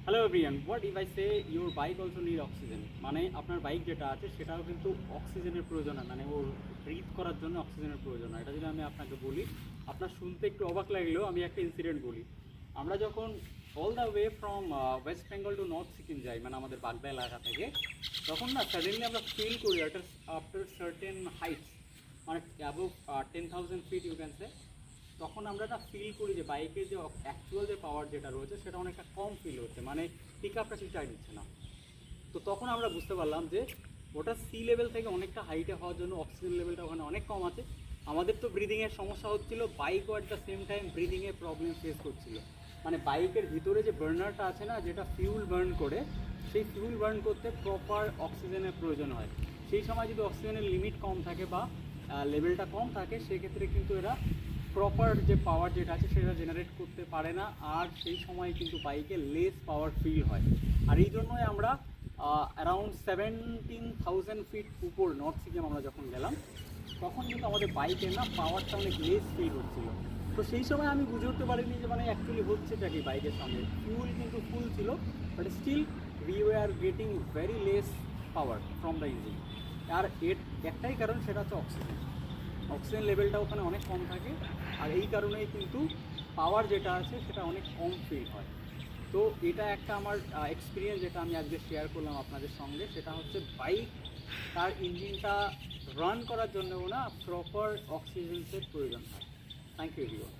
Hello everyone, what if I say your bike also need oxygen. মানে আপনার bike যেটা আছে সেটাও কিন্তু অক্সিজেনের প্রয়োজন হয়, মানে ওর ব্রিথ করার জন্য অক্সিজেনের প্রয়োজন হয়। এটা যদি আমি আপনাকে বলি, আপনার শুনতে একটু অবাক লাগলেও আমি একটা ইনসিডেন্ট বলি। আমরা যখন all the way from West Bengal to north Sikkim যাই, মানে আমাদের বাগদা এলাকা থেকে, তখন না সাডেনলি আমরা ফিল করি আফটার সার্টেন হাইটস, মানে above 10,000 feet you can say, তখন আমরা না ফিল করি যে বাইকের যে অ্যাকচুয়াল যে পাওয়ার যেটা রয়েছে সেটা অনেকটা কম ফিল হচ্ছে, মানে পিক আপটা ঠিক চাই দিচ্ছে না। তো তখন আমরা বুঝতে পারলাম যে ওটা সি লেভেল থেকে অনেকটা হাইটে হওয়ার জন্য অক্সিজেন লেভেলটা ওখানে অনেক কম আছে। আমাদের তো ব্রিদিংয়ের সমস্যা হচ্ছিল, বাইকও অ্যাট দ্য সেম টাইম ব্রিদিংয়ের প্রবলেম ফেস করছিল। মানে বাইকের ভিতরে যে বার্নারটা আছে না, যেটা ফিউল বার্ন করে, সেই ফিউল বার্ন করতে প্রপার অক্সিজেনের প্রয়োজন হয়। সেই সময় যদি অক্সিজেনের লিমিট কম থাকে বা লেভেলটা কম থাকে, সেক্ষেত্রে কিন্তু এরা প্রপার যে পাওয়ার যেটা আছে সেটা জেনারেট করতে পারে না, আর সেই সময় কিন্তু বাইকে লেস পাওয়ার ফিল হয়। আর এই জন্যই আমরা অ্যারাউন্ড 17,000 ফিট উপর নর্থ সিকিম আমরা যখন গেলাম, তখন কিন্তু আমাদের বাইকের না পাওয়ারটা অনেক লেস ফিল হচ্ছিলো। তো সেই সময় আমি বুঝে উঠতে পারিনি যে মানে অ্যাকচুয়ালি হচ্ছেটা কি বাইকের সঙ্গে। ফিউল কিন্তু ফুল ছিল, but still we are getting very less power from the engine. আর এর একটাই কারণ, সেটা হচ্ছে অক্সিজেন। অক্সিজেন লেভেলটা ওখানে অনেক কম থাকে, আর এই কারণেই কিন্তু পাওয়ার যেটা আছে সেটা অনেক কম ফিল হয়। তো এটা একটা আমার এক্সপিরিয়েন্স যেটা আমি আজকে শেয়ার করলাম আপনাদের সঙ্গে। সেটা হচ্ছে বাইক তার ইঞ্জিনটা রান করার জন্যও না প্রপার অক্সিজেন্সের প্রয়োজন হয়। Thank you everyone.